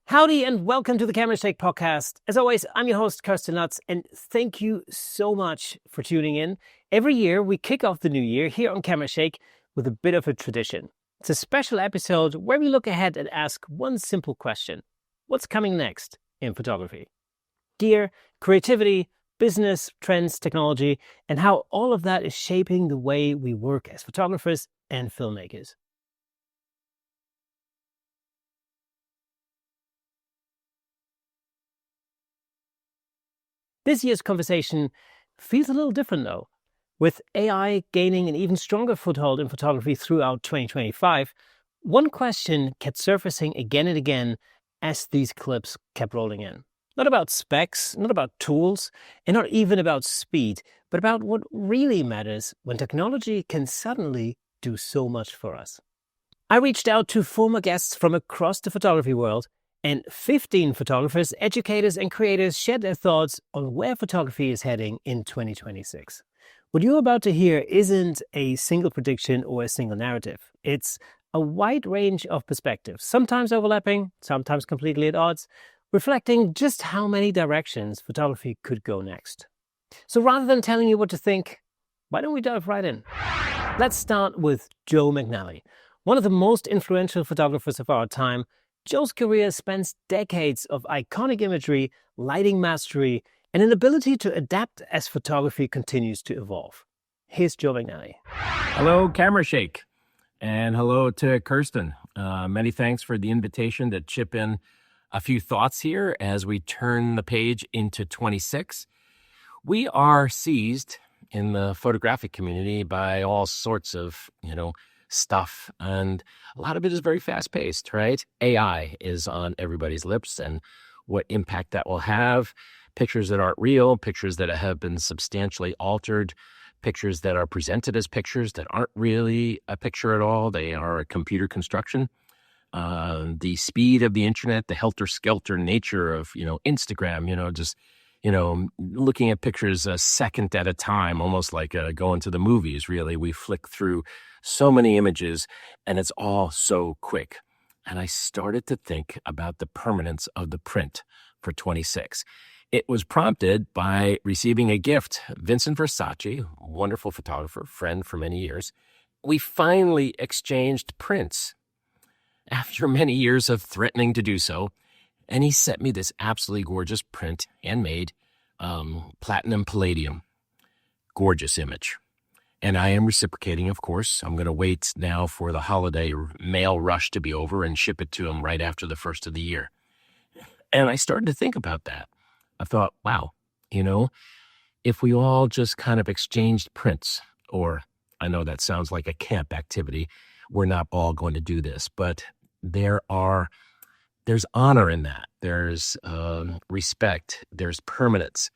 Howdy and welcome to the Camera Shake podcast. As always, I'm your host, Kirsten Lutz, and thank you so much for tuning in. Every year, we kick off the new year here on Camera Shake with a bit of a tradition. It's a special episode where we look ahead and ask one simple question. What's coming next in photography? Gear, creativity, business, trends, technology, and how all of that is shaping the way we work as photographers and filmmakers. This year's conversation feels a little different though. With AI gaining an even stronger foothold in photography throughout 2025, one question kept surfacing again and again as these clips kept rolling in. Not about specs, not about tools, and not even about speed, but about what really matters when technology can suddenly do so much for us. I reached out to former guests from across the photography world, and 15 photographers, educators, and creators shared their thoughts on where photography is heading in 2026. What you're about to hear isn't a single prediction or a single narrative. It's a wide range of perspectives, sometimes overlapping, sometimes completely at odds, reflecting just how many directions photography could go next. So rather than telling you what to think, why don't we dive right in? Let's start with Joe McNally, one of the most influential photographers of our time. Joe's career spans decades of iconic imagery, lighting mastery, and an ability to adapt as photography continues to evolve. Here's Joe McNally. Hello, Camera Shake, and hello to Kirsten. Many thanks for the invitation to chip in a few thoughts here as we turn the page into 26. We are seized in the photographic community by all sorts of, stuff, and a lot of it is very fast-paced, right? AI is on everybody's lips, and what impact that will have. Pictures that aren't real, pictures that have been substantially altered, pictures that are presented as pictures that aren't really a picture at all. They are a computer construction. The speed of the internet, the helter-skelter nature of, Instagram, looking at pictures a second at a time, almost like going to the movies, really. We flick through so many images, and it's all so quick. And I started to think about the permanence of the print for 26. It was prompted by receiving a gift. Vincent Versace, wonderful photographer, friend for many years. We finally exchanged prints after many years of threatening to do so. And he sent me this absolutely gorgeous print, handmade, platinum palladium. Gorgeous image. And I am reciprocating, of course. I'm going to wait now for the holiday mail rush to be over and ship it to him right after the first of the year. And I started to think about that. I thought, wow, if we all just kind of exchanged prints, or I know that sounds like a camp activity, we're not all going to do this, but there's honor in that. There's respect. There's permanence.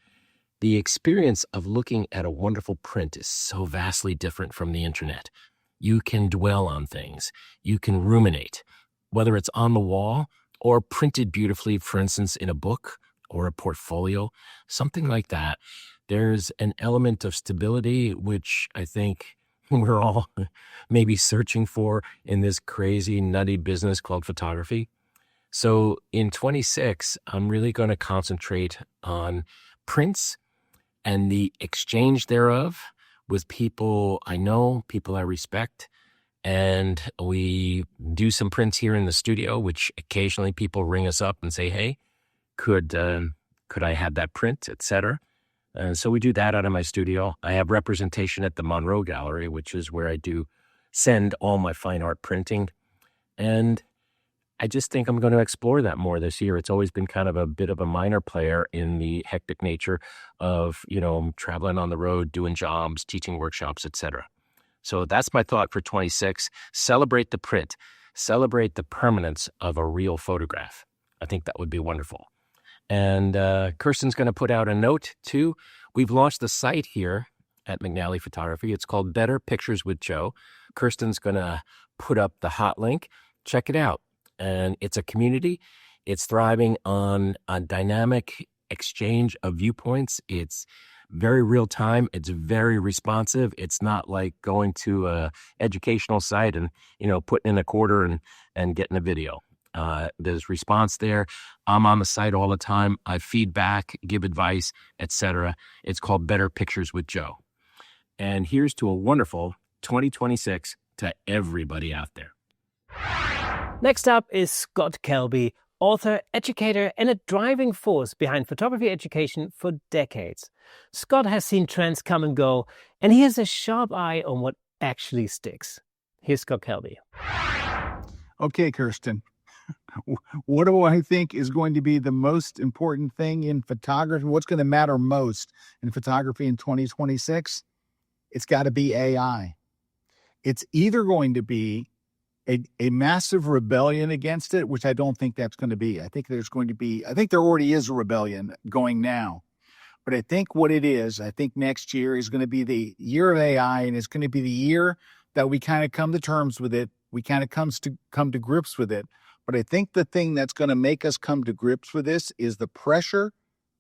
The experience of looking at a wonderful print is so vastly different from the internet. You can dwell on things. You can ruminate, whether it's on the wall or printed beautifully, for instance, in a book or a portfolio, something like that. There's an element of stability, which I think we're all maybe searching for in this crazy, nutty business called photography. So in 26, I'm really going to concentrate on prints and the exchange thereof with people I know, people I respect. And we do some prints here in the studio, which occasionally people ring us up and say, hey, could I have that print, etc. And so we do that out of my studio. I have representation at the Monroe Gallery, which is where I do send all my fine art printing. And I just think I'm going to explore that more this year. It's always been kind of a bit of a minor player in the hectic nature of, traveling on the road, doing jobs, teaching workshops, etc. So that's my thought for 26. Celebrate the print. Celebrate the permanence of a real photograph. I think that would be wonderful. And Kirsten's going to put out a note, too. We've launched the site here at McNally Photography. It's called Better Pictures with Joe. Kirsten's going to put up the hot link. Check it out. And it's a community. It's thriving on a dynamic exchange of viewpoints. It's very real time. It's very responsive. It's not like going to a educational site and, putting in a quarter and getting a video. There's response there. I'm on the site all the time. I feedback, give advice, etc. It's called Better Pictures with Joe. And here's to a wonderful 2026 to everybody out there. Next up is Scott Kelby, author, educator, and a driving force behind photography education for decades. Scott has seen trends come and go, and he has a sharp eye on what actually sticks. Here's Scott Kelby. Okay, Kirsten, what do I think is going to be the most important thing in photography? What's going to matter most in photography in 2026? It's got to be AI. It's either going to be a massive rebellion against it, which I don't think that's going to be. I think there already is a rebellion going now. But I think what it is, I think next year is going to be the year of AI, and it's going to be the year that we kind of come to terms with it. We kind of come to grips with it. But I think the thing that's going to make us come to grips with this is the pressure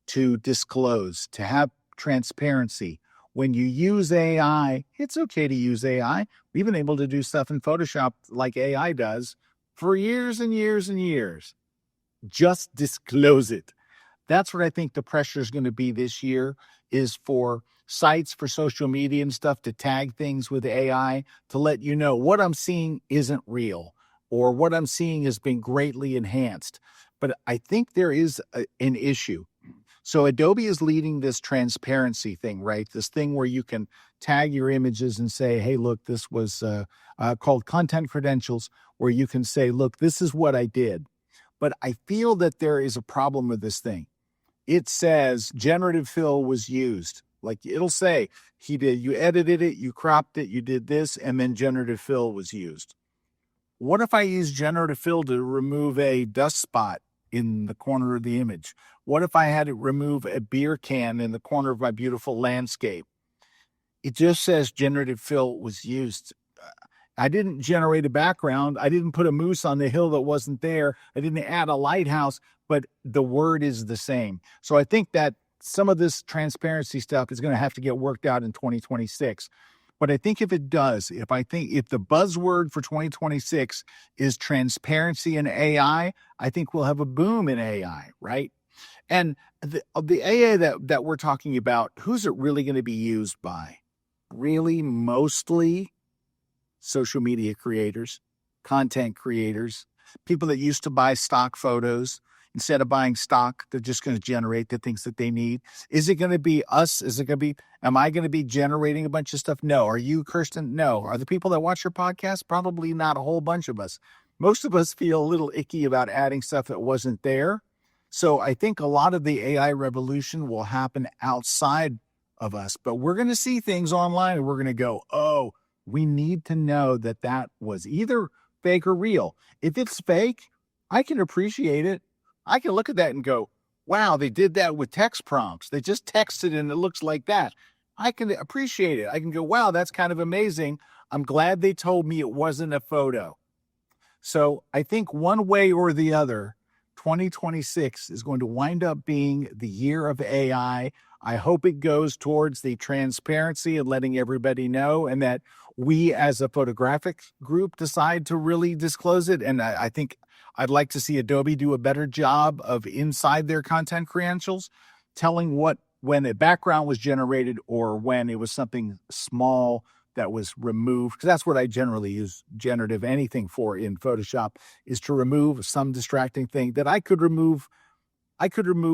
to disclose, to have transparency. When you use AI, it's okay to use AI. We've been able to do stuff in Photoshop like AI does for years and years and years. Just disclose it. That's what I think the pressure is going to be this year, is for sites, for social media and stuff to tag things with AI to let you know what I'm seeing isn't real or what I'm seeing has been greatly enhanced. But I think there is an issue. So Adobe is leading this transparency thing, right? This thing where you can tag your images and say, hey, look, this was called content credentials, where you can say, look, this is what I did. But I feel that there is a problem with this thing. It says generative fill was used. Like it'll say you edited it, you cropped it, you did this, and then generative fill was used. What if I use generative fill to remove a dust spot in the corner of the image? What if I had to remove a beer can in the corner of my beautiful landscape? It just says generative fill was used. I didn't generate a background. I didn't put a moose on the hill that wasn't there. I didn't add a lighthouse, but the word is the same. So I think that some of this transparency stuff is going to have to get worked out in 2026. But I think if it does, if the buzzword for 2026 is transparency and AI, I think we'll have a boom in AI, right? And the AI that we're talking about, who's it really going to be used by? Really, mostly social media creators, content creators, people that used to buy stock photos. Instead of buying stock, they're just going to generate the things that they need. Is it going to be us? Am I going to be generating a bunch of stuff? No. Are you, Kirsten? No. Are the people that watch your podcast? Probably not a whole bunch of us. Most of us feel a little icky about adding stuff that wasn't there. So I think a lot of the AI revolution will happen outside of us, but we're going to see things online and we're going to go, oh, we need to know that was either fake or real. If it's fake, I can appreciate it. I can look at that and go, wow, they did that with text prompts. They just texted and it looks like that. I can appreciate it. I can go, wow, that's kind of amazing. I'm glad they told me it wasn't a photo. So I think one way or the other, 2026 is going to wind up being the year of AI. I hope it goes towards the transparency and letting everybody know, and that we as a photographic group decide to really disclose it. And I think I'd like to see Adobe do a better job of inside their content credentials, telling when a background was generated or when it was something small that was removed. Because that's what I generally use generative anything for in Photoshop, is to remove some distracting thing that I could remove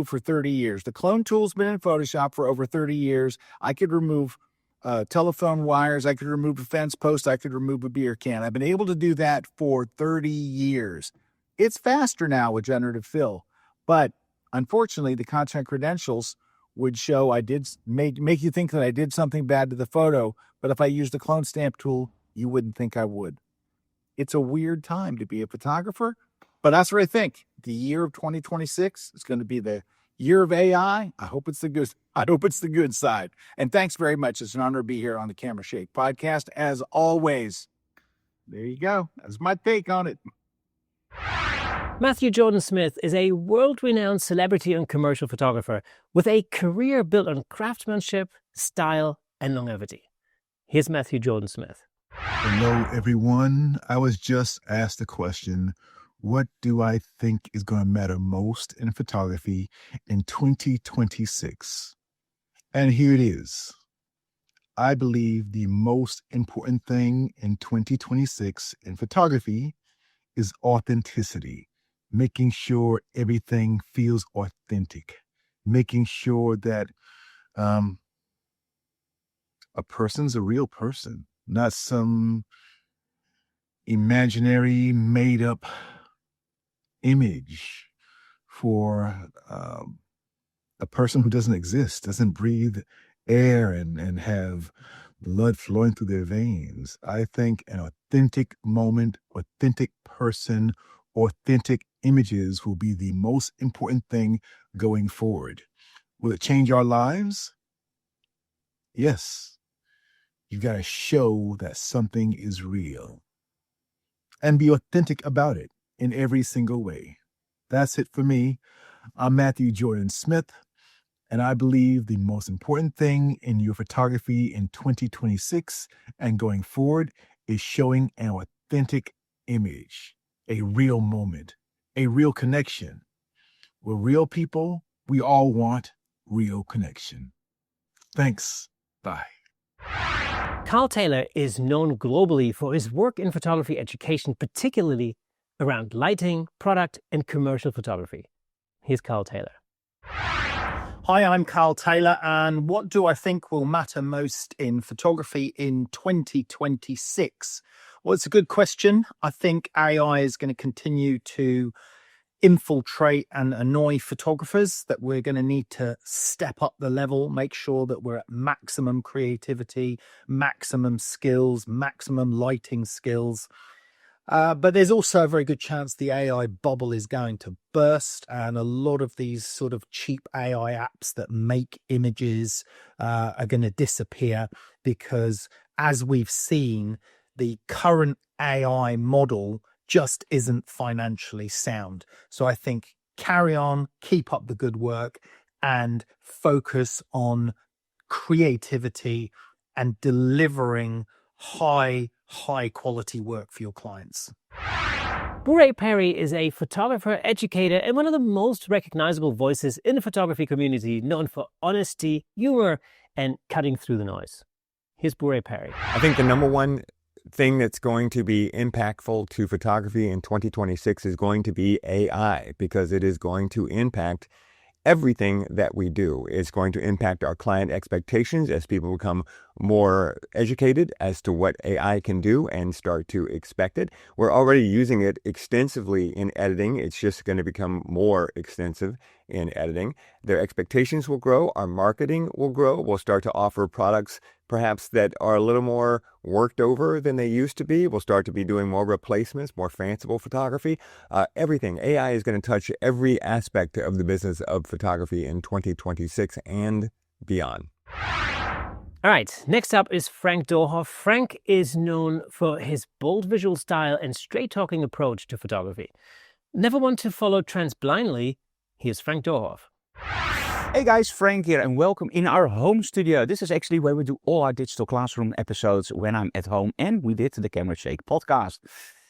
for 30 years. The clone tool's been in Photoshop for over 30 years. I could remove telephone wires. I could remove a fence post. I could remove a beer can. I've been able to do that for 30 years. It's faster now with generative fill, but unfortunately the content credentials would show make you think that I did something bad to the photo, but if I used the clone stamp tool, you wouldn't think I would. It's a weird time to be a photographer, but that's what I think. The year of 2026 is going to be the year of AI. I hope it's the good side. And thanks very much. It's an honor to be here on the Camera Shake podcast. As always, there you go. That's my take on it. Matthew Jordan Smith is a world-renowned celebrity and commercial photographer with a career built on craftsmanship, style, and longevity. Here's Matthew Jordan Smith. Hello, everyone. I was just asked the question, What do I think is going to matter most in photography in 2026? And here it is. I believe the most important thing in 2026 in photography is authenticity, making sure everything feels authentic, making sure that a person's a real person, not some imaginary, made up image for a person who doesn't exist, doesn't breathe air and have blood flowing through their veins. I think an authentic moment, authentic person, authentic images will be the most important thing going forward. Will it change our lives? Yes. You've got to show that something is real and be authentic about it in every single way. That's it for me. I'm Matthew Jordan Smith, and I believe the most important thing in your photography in 2026 and going forward is showing an authentic image, a real moment, a real connection. We're real people. We all want real connection. Thanks. Bye. Carl Taylor is known globally for his work in photography education, particularly around lighting, product, and commercial photography. Here's Carl Taylor. Hi, I'm Carl Taylor, and what do I think will matter most in photography in 2026? Well, it's a good question. I think AI is going to continue to infiltrate and annoy photographers, that we're going to need to step up the level, make sure that we're at maximum creativity, maximum skills, maximum lighting skills. But there's also a very good chance the AI bubble is going to burst, and a lot of these sort of cheap AI apps that make images are going to disappear, because as we've seen, the current AI model just isn't financially sound. So I think carry on, keep up the good work, and focus on creativity and delivering high quality work for your clients. Bure Perry is a photographer, educator, and one of the most recognizable voices in the photography community, known for honesty, humor, and cutting through the noise. Here's Bure Perry. I think the number one thing that's going to be impactful to photography in 2026 is going to be AI, because it is going to impact everything that we do. It's going to impact our client expectations as people become more educated as to what AI can do and start to expect it. We're already using it extensively in editing. It's just going to become more extensive in editing. Their expectations will grow. Our marketing will grow. We'll start to offer products perhaps that are a little more worked over than they used to be. We'll start to be doing more replacements, more fanciful photography. Everything. AI is going to touch every aspect of the business of photography in 2026 and beyond. All right, next up is Frank Doorhoff. Frank is known for his bold visual style and straight-talking approach to photography. Never want to follow trends blindly, here's Frank Doorhoff. Hey guys, Frank here, and welcome in our home studio. This is actually where we do all our digital classroom episodes when I'm at home, and we did the Camera Shake podcast.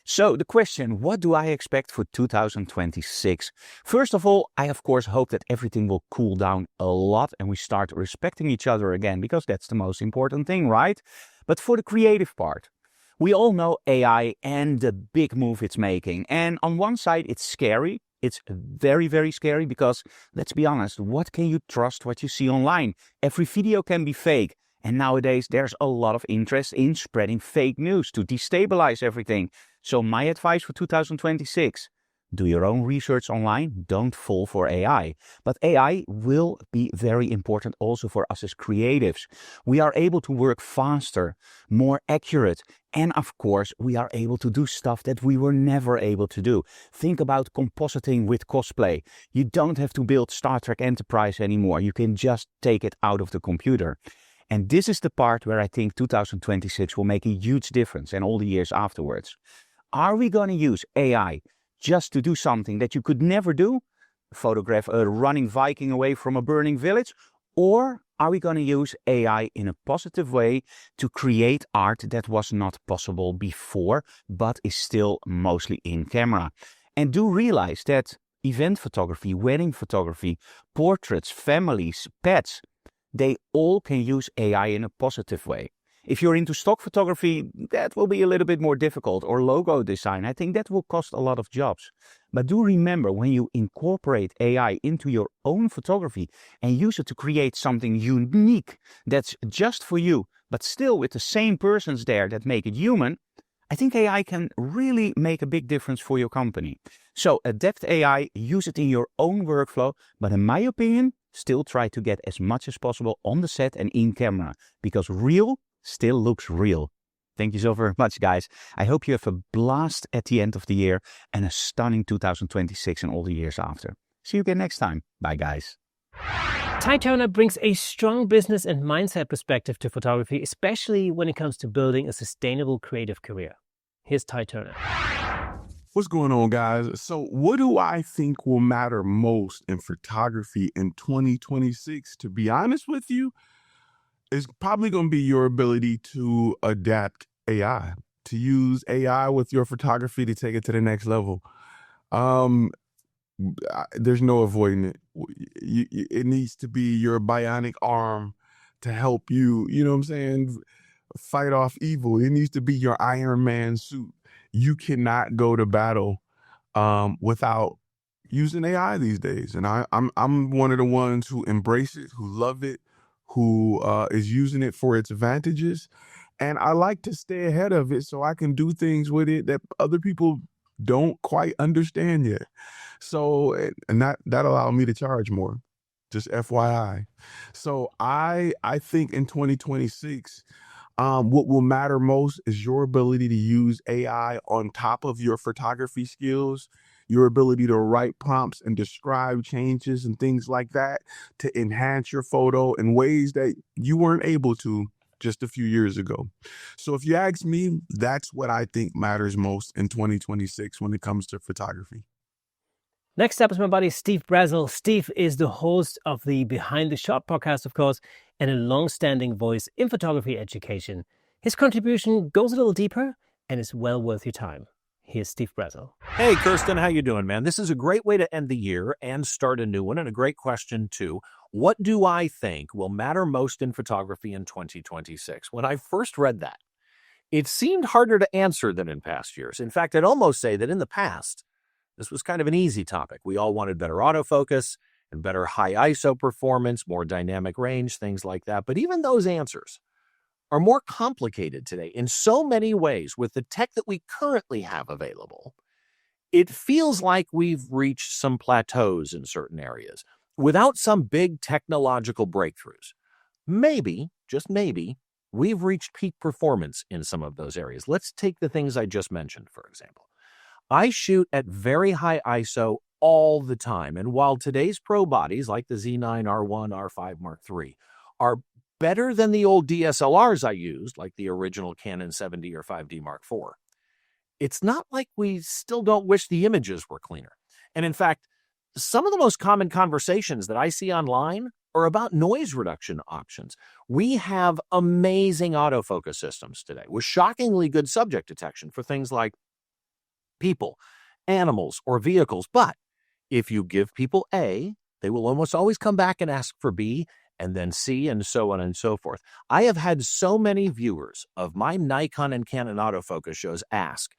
So the question, what do I expect for 2026? First of all, I of course hope that everything will cool down a lot and we start respecting each other again, because that's the most important thing, right? But for the creative part, we all know AI and the big move it's making. And on one side, it's scary. It's very, very scary because, let's be honest, what can you trust what you see online? Every video can be fake. And nowadays, there's a lot of interest in spreading fake news to destabilize everything. So my advice for 2026, do your own research online. Don't fall for AI. But AI will be very important also for us as creatives. We are able to work faster, more accurate. And of course, we are able to do stuff that we were never able to do. Think about compositing with cosplay. You don't have to build Star Trek Enterprise anymore. You can just take it out of the computer. And this is the part where I think 2026 will make a huge difference, and all the years afterwards. Are we going to use AI just to do something that you could never do? Photograph a running Viking away from a burning village? Or are we going to use AI in a positive way to create art that was not possible before, but is still mostly in camera? And do realize that event photography, wedding photography, portraits, families, pets, they all can use AI in a positive way. If you're into stock photography, that will be a little bit more difficult, or logo design. I think that will cost a lot of jobs. But do remember, when you incorporate AI into your own photography and use it to create something unique that's just for you, but still with the same persons there that make it human, I think AI can really make a big difference for your company. So adapt AI, use it in your own workflow, but in my opinion, still try to get as much as possible on the set and in camera, because real still looks real. Thank you so very much, guys. I hope you have a blast at the end of the year and a stunning 2026 and all the years after. See you again next time. Bye, guys. Ty Turner brings a strong business and mindset perspective to photography, especially when it comes to building a sustainable creative career. Here's Ty Turner. What's going on, guys? So what do I think will matter most in photography in 2026? To be honest with you, it's probably going to be your ability to adapt AI, to use AI with your photography to take it to the next level. There's no avoiding it. It needs to be your bionic arm to help you, you know what I'm saying, fight off evil. It needs to be your Iron Man suit. You cannot go to battle without using AI these days. And I'm one of the ones who embrace it, who love it, who is using it for its advantages. And I like to stay ahead of it so I can do things with it that other people don't quite understand yet. So, and that allowed me to charge more, just FYI. So I think in 2026, what will matter most is your ability to use AI on top of your photography skills, your ability to write prompts and describe changes and things like that to enhance your photo in ways that you weren't able to just a few years ago. So if you ask me, that's what I think matters most in 2026 when it comes to photography. Next up is my buddy Steve Brazel. Steve is the host of the Behind the Shot podcast, of course, and a long-standing voice in photography education. His contribution goes a little deeper and is well worth your time. Here's Steve Brazel. Hey, Kirsten, how you doing, man? This is a great way to end the year and start a new one, and a great question, too. What do I think will matter most in photography in 2026? When I first read that, it seemed harder to answer than in past years. In fact, I'd almost say that in the past, this was kind of an easy topic. We all wanted better autofocus and better high ISO performance, more dynamic range, things like that. But even those answers are more complicated today in so many ways with the tech that we currently have available. It feels like we've reached some plateaus in certain areas without some big technological breakthroughs. Maybe, just maybe, we've reached peak performance in some of those areas. Let's take the things I just mentioned, for example. I shoot at very high ISO all the time, and while today's pro bodies like the Z9, R1, R5 Mark III are better than the old DSLRs I used, like the original Canon 7D or 5D Mark IV, it's not like we still don't wish the images were cleaner. And in fact, some of the most common conversations that I see online are about noise reduction options. We have amazing autofocus systems today with shockingly good subject detection for things like people, animals, or vehicles. But if you give people A, they will almost always come back and ask for B, and then C, and so on and so forth. I have had so many viewers of my Nikon and Canon autofocus shows ask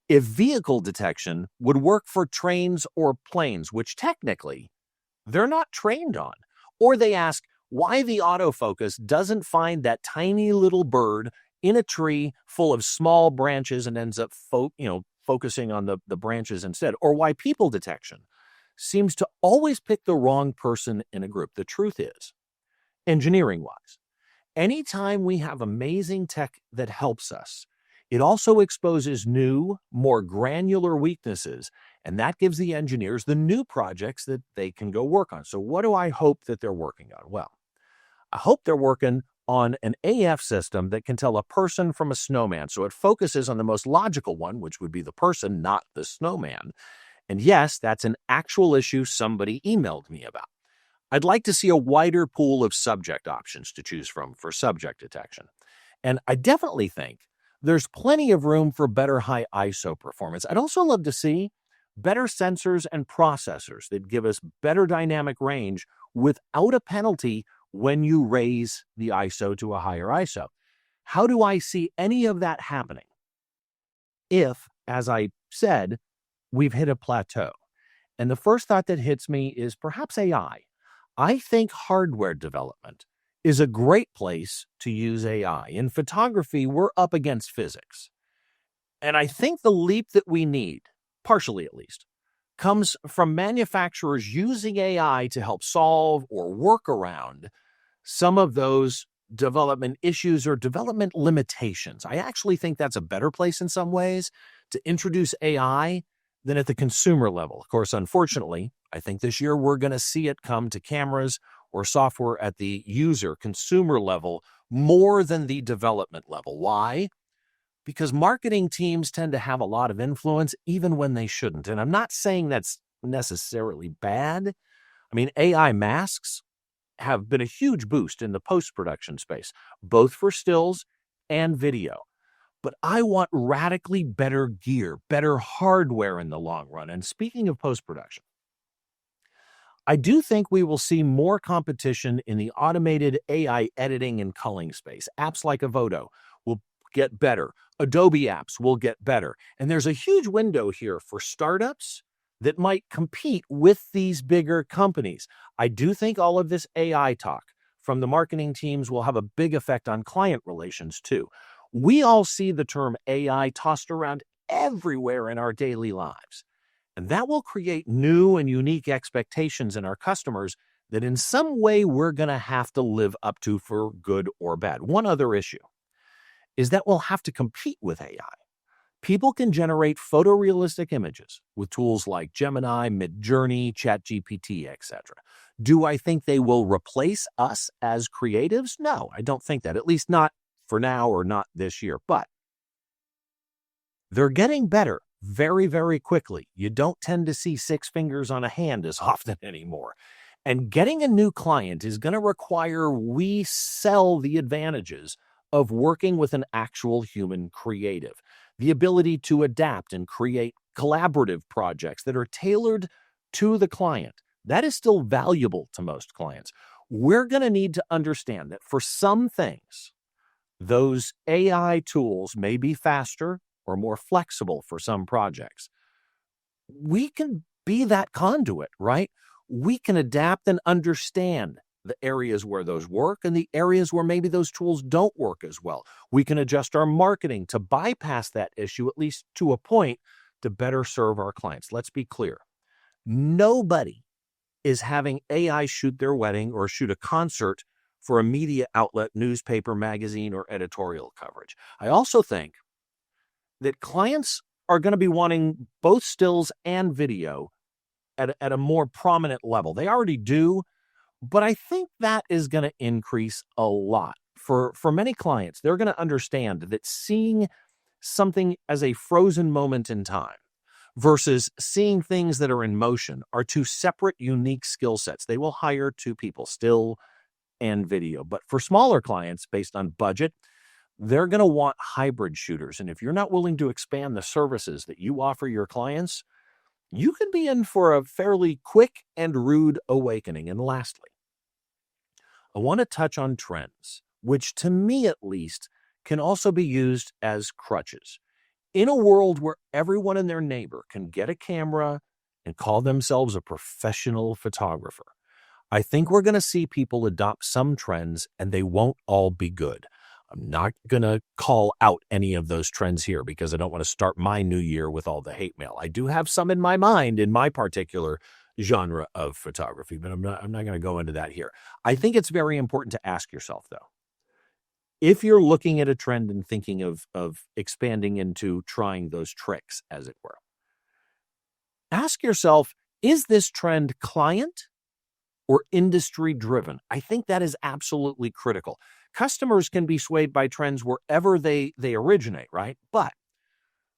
if vehicle detection would work for trains or planes, which technically they're not trained on. Or they ask why the autofocus doesn't find that tiny little bird in a tree full of small branches and ends up focusing on the branches instead. Or why people detection seems to always pick the wrong person in a group. The truth is, engineering-wise, anytime we have amazing tech that helps us, it also exposes new, more granular weaknesses, and that gives the engineers the new projects that they can go work on. So what do I hope that they're working on? Well, I hope they're working on an AF system that can tell a person from a snowman. So it focuses on the most logical one, which would be the person, not the snowman. And yes, that's an actual issue somebody emailed me about. I'd like to see a wider pool of subject options to choose from for subject detection. And I definitely think there's plenty of room for better high ISO performance. I'd also love to see better sensors and processors that give us better dynamic range without a penalty when you raise the ISO to a higher ISO. How do I see any of that happening if, as I said, we've hit a plateau? And the first thought that hits me is perhaps AI. I think hardware development is a great place to use AI. In photography, we're up against physics. And I think the leap that we need, partially at least, comes from manufacturers using AI to help solve or work around some of those development issues or development limitations. I actually think that's a better place in some ways to introduce AI than at the consumer level. Of course, unfortunately, I think this year we're going to see it come to cameras or software at the user, consumer level more than the development level. Why? Because marketing teams tend to have a lot of influence even when they shouldn't. And I'm not saying that's necessarily bad. I mean, AI masks have been a huge boost in the post-production space, both for stills and video. But I want radically better gear, better hardware in the long run. And speaking of post-production, I do think we will see more competition in the automated AI editing and culling space. Apps like Avoto will get better. Adobe apps will get better. And there's a huge window here for startups that might compete with these bigger companies. I do think all of this AI talk from the marketing teams will have a big effect on client relations too. We all see the term AI tossed around everywhere in our daily lives. And that will create new and unique expectations in our customers that in some way we're going to have to live up to for good or bad. One other issue is that we'll have to compete with AI. People can generate photorealistic images with tools like Gemini, Midjourney, ChatGPT, etc. Do I think they will replace us as creatives? No, I don't think that, at least not for now or not this year. But they're getting better very, very quickly. You don't tend to see 6 fingers on a hand as often anymore. And getting a new client is going to require we sell the advantages of working with an actual human creative. The ability to adapt and create collaborative projects that are tailored to the client. That is still valuable to most clients. We're going to need to understand that for some things, those AI tools may be faster or more flexible for some projects. We can be that conduit, right? We can adapt and understand the areas where those work and the areas where maybe those tools don't work as well. We can adjust our marketing to bypass that issue, at least to a point, to better serve our clients. Let's be clear. Nobody is having AI shoot their wedding or shoot a concert for a media outlet, newspaper, magazine, or editorial coverage. I also think that clients are going to be wanting both stills and video at a more prominent level. They already do, but I think that is going to increase a lot. For many clients, they're going to understand that seeing something as a frozen moment in time versus seeing things that are in motion are two separate, unique skill sets. They will hire two people, still and video. But for smaller clients, based on budget, they're going to want hybrid shooters. And if you're not willing to expand the services that you offer your clients, you could be in for a fairly quick and rude awakening. And lastly, I want to touch on trends, which to me at least can also be used as crutches. In a world where everyone and their neighbor can get a camera and call themselves a professional photographer, I think we're going to see people adopt some trends and they won't all be good. I'm not going to call out any of those trends here because I don't want to start my new year with all the hate mail. I do have some in my mind in my particular genre of photography, but I'm not going to go into that here. I think it's very important to ask yourself, though, if you're looking at a trend and thinking of expanding into trying those tricks, as it were, ask yourself, is this trend client or industry driven? I think that is absolutely critical. Customers can be swayed by trends wherever they originate, right? But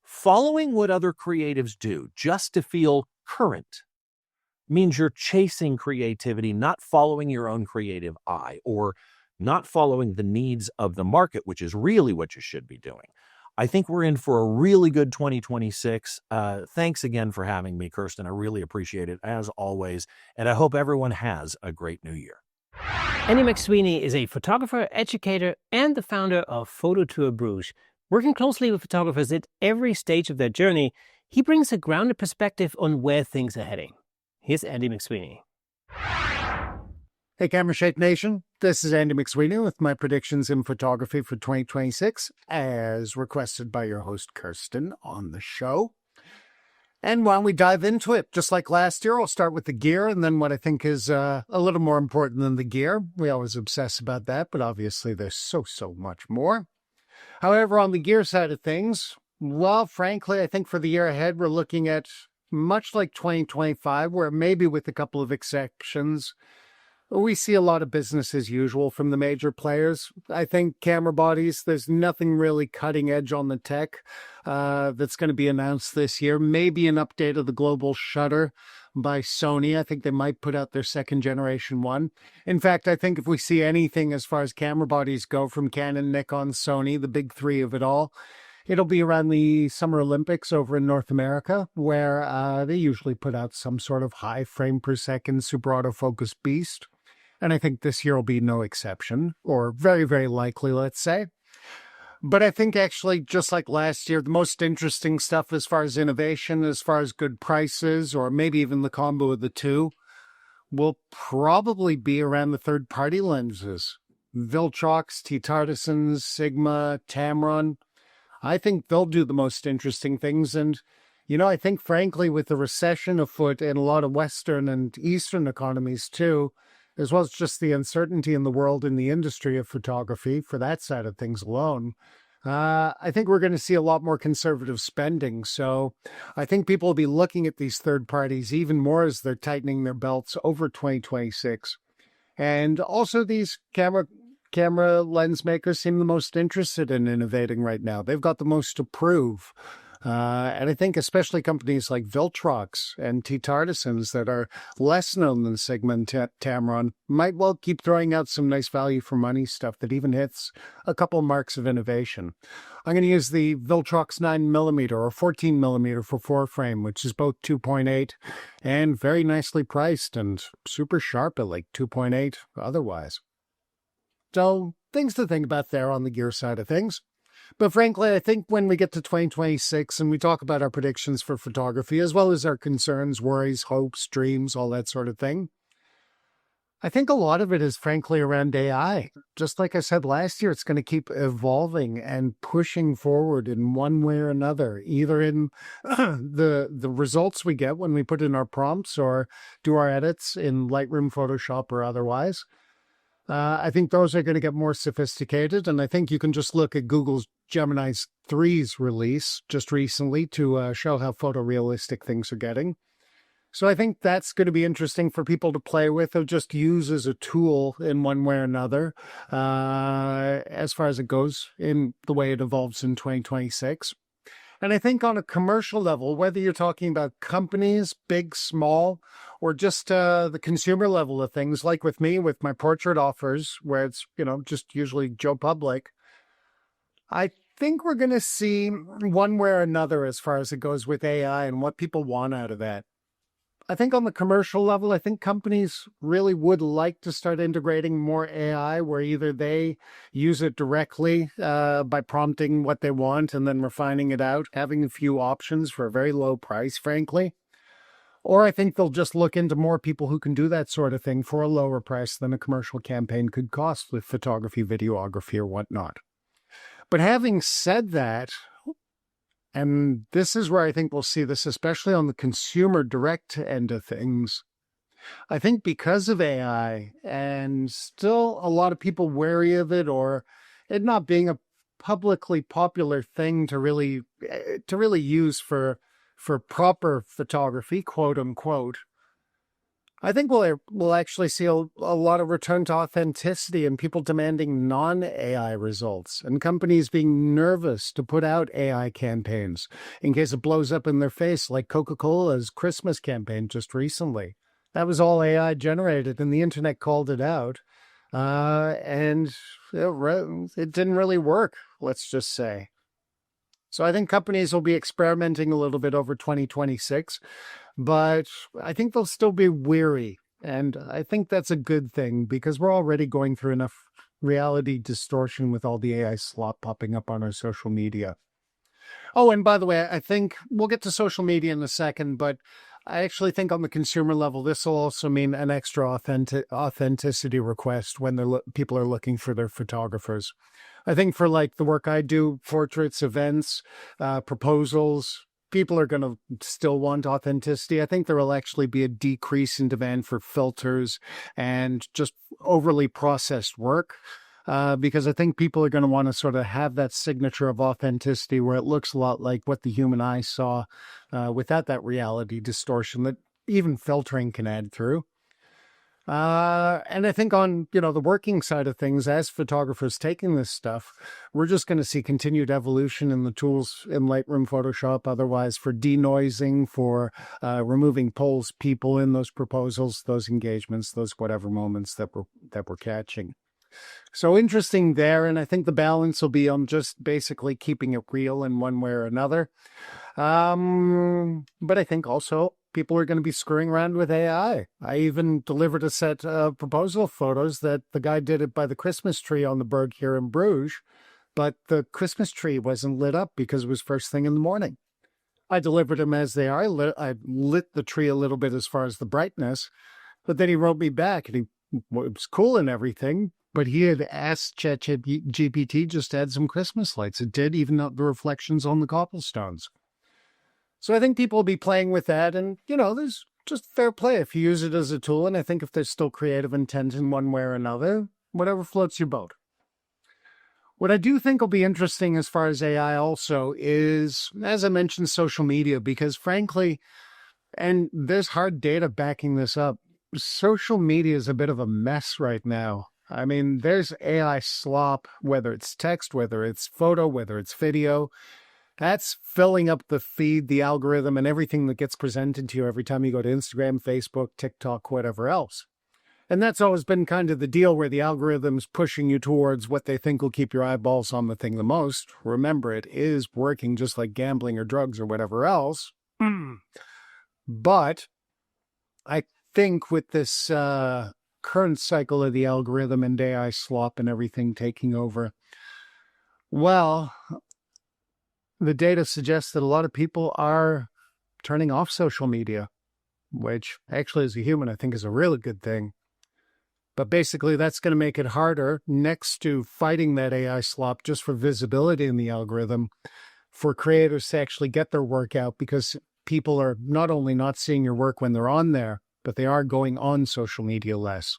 following what other creatives do just to feel current means you're chasing creativity, not following your own creative eye or not following the needs of the market, which is really what you should be doing. I think we're in for a really good 2026. Thanks again for having me, Kirsten. I really appreciate it, as always. And I hope everyone has a great new year. Andy McSweeney is a photographer, educator, and the founder of Photo Tour Bruges. Working closely with photographers at every stage of their journey, he brings a grounded perspective on where things are heading. Here's Andy McSweeney. Hey, Camera Shake Nation. This is Andy McSweeney with my predictions in photography for 2026, as requested by your host, Kirsten, on the show. And while we dive into it, just like last year, I'll start with the gear and then what I think is a little more important than the gear. We always obsess about that, but obviously there's so much more. However, on the gear side of things, well, frankly, I think for the year ahead, we're looking at much like 2025, where maybe with a couple of exceptions, we see a lot of business as usual from the major players. I think camera bodies, there's nothing really cutting edge on the tech that's going to be announced this year. Maybe an update of the global shutter by Sony. I think they might put out their second generation one. In fact, I think if we see anything as far as camera bodies go from Canon, Nikon, Sony, the big three of it all, it'll be around the Summer Olympics over in North America, where they usually put out some sort of high frame per second super autofocus beast. And I think this year will be no exception, or very, very likely, let's say. But I think actually, just like last year, the most interesting stuff as far as innovation, as far as good prices, or maybe even the combo of the two, will probably be around the third-party lenses. Viltrox, T-Tartisans, Sigma, Tamron. I think they'll do the most interesting things. And, you know, I think, frankly, with the recession afoot in a lot of Western and Eastern economies, too, as well as just the uncertainty in the world in the industry of photography, for that side of things alone, I think we're going to see a lot more conservative spending. So I think people will be looking at these third parties even more as they're tightening their belts over 2026. And also these camera lens makers seem the most interested in innovating right now. They've got the most to prove. And I think especially companies like Viltrox and T-Tartisans that are less known than Sigma and Tamron might well keep throwing out some nice value for money stuff that even hits a couple marks of innovation. I'm going to use the Viltrox 9mm or 14mm for 4-frame, which is both 2.8 and very nicely priced and super sharp at like 2.8 otherwise. So things to think about there on the gear side of things. But frankly, I think when we get to 2026 and we talk about our predictions for photography, as well as our concerns, worries, hopes, dreams, all that sort of thing, I think a lot of it is frankly around AI. Just like I said last year, it's going to keep evolving and pushing forward in one way or another, either in the results we get when we put in our prompts or do our edits in Lightroom, Photoshop, or otherwise. I think those are going to get more sophisticated, and I think you can just look at Google's Gemini 3's release just recently to show how photorealistic things are getting. So I think that's going to be interesting for people to play with or just use as a tool in one way or another as far as it goes in the way it evolves in 2026. And I think on a commercial level, whether you're talking about companies, big, small, or just the consumer level of things, like with me, with my portrait offers, where it's, you know, just usually Joe Public, I think we're going to see one way or another as far as it goes with AI and what people want out of that. I think on the commercial level, I think companies really would like to start integrating more AI where either they use it directly by prompting what they want and then refining it out, having a few options for a very low price, frankly. Or I think they'll just look into more people who can do that sort of thing for a lower price than a commercial campaign could cost with photography, videography, or whatnot. But having said that, and this is where I think we'll see this, especially on the consumer direct end of things. I think because of AI and still a lot of people wary of it or it not being a publicly popular thing to really use for proper photography, quote unquote, I think we'll actually see a lot of return to authenticity and people demanding non-AI results and companies being nervous to put out AI campaigns in case it blows up in their face like Coca-Cola's Christmas campaign just recently. That was all AI generated and the internet called it out. And it didn't really work, let's just say. So I think companies will be experimenting a little bit over 2026, but I think they'll still be weary. And I think that's a good thing because we're already going through enough reality distortion with all the AI slop popping up on our social media. Oh, and by the way, I think we'll get to social media in a second, but I actually think on the consumer level, this will also mean an extra authenticity request when people are looking for their photographers. I think for like the work I do, portraits, events, proposals, people are going to still want authenticity. I think there will actually be a decrease in demand for filters and just overly processed work. Because I think people are going to want to sort of have that signature of authenticity where it looks a lot like what the human eye saw without that reality distortion that even filtering can add through. And I think on, the working side of things, as photographers taking this stuff, we're just going to see continued evolution in the tools in Lightroom, Photoshop, otherwise for denoising, for removing polls, people in those proposals, those engagements, those whatever moments that we're catching. So interesting there, and I think the balance will be on just basically keeping it real in one way or another. But I think also people are going to be screwing around with AI. I even delivered a set of proposal photos that the guy did it by the Christmas tree on the Berg here in Bruges, but the Christmas tree wasn't lit up because it was first thing in the morning. I delivered them as they are. I lit the tree a little bit as far as the brightness, but then he wrote me back, and it was cool and everything, but he had asked ChatGPT just to add some Christmas lights. It did, even the reflections on the cobblestones. So I think people will be playing with that, and, there's just fair play if you use it as a tool, and I think if there's still creative intent in one way or another, whatever floats your boat. What I do think will be interesting as far as AI also is, as I mentioned, social media, because frankly, and there's hard data backing this up, social media is a bit of a mess right now. I mean, there's AI slop, whether it's text, whether it's photo, whether it's video. That's filling up the feed, the algorithm, and everything that gets presented to you every time you go to Instagram, Facebook, TikTok, whatever else. And that's always been kind of the deal where the algorithm's pushing you towards what they think will keep your eyeballs on the thing the most. Remember, it is working just like gambling or drugs or whatever else. But I think with this current cycle of the algorithm and AI slop and everything taking over, well, the data suggests that a lot of people are turning off social media, which actually as a human I think is a really good thing. But basically that's going to make it harder, next to fighting that AI slop just for visibility in the algorithm, for creators to actually get their work out, because people are not only not seeing your work when they're on there, but they are going on social media less.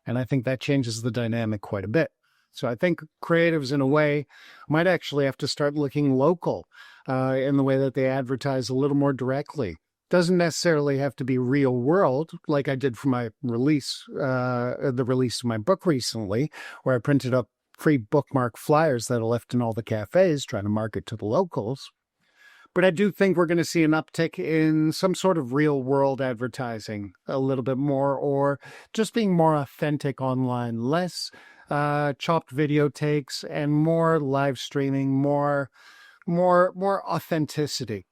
And I think that changes the dynamic quite a bit. So I think creatives, in a way, might actually have to start looking local in the way that they advertise a little more directly. Doesn't necessarily have to be real world, like I did for my release, the release of my book recently, where I printed up free bookmark flyers that I left in all the cafes trying to market to the locals. But I do think we're going to see an uptick in some sort of real world advertising a little bit more, or just being more authentic online, less chopped video takes and more live streaming, more authenticity,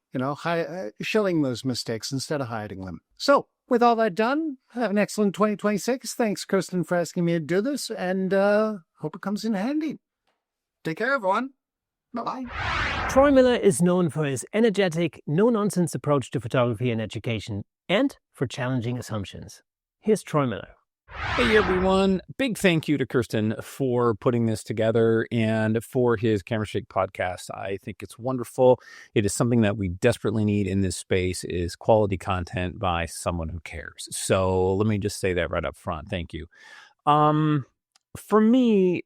showing those mistakes instead of hiding them. So with all that done, have an excellent 2026. Thanks, Kirsten, for asking me to do this, and hope it comes in handy. Take care, everyone. Bye-bye. Troy Miller is known for his energetic, no-nonsense approach to photography and education, and for challenging assumptions. Here's Troy Miller. Hey everyone, big thank you to Kirsten for putting this together and for his Camera Shake podcast. I think it's wonderful. It is something that we desperately need in this space, is quality content by someone who cares. So let me just say that right up front. Thank you. For me,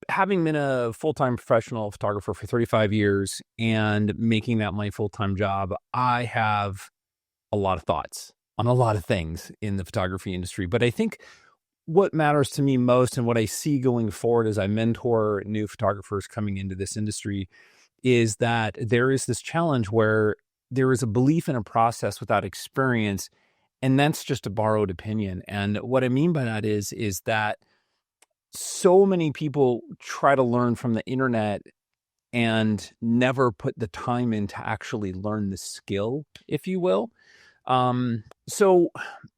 having been a full-time professional photographer for 35 years and making that my full-time job, I have a lot of thoughts on a lot of things in the photography industry. But I think what matters to me most, and what I see going forward as I mentor new photographers coming into this industry, is that there is this challenge where there is a belief in a process without experience, and that's just a borrowed opinion. And what I mean by that is that so many people try to learn from the internet and never put the time in to actually learn the skill, if you will. So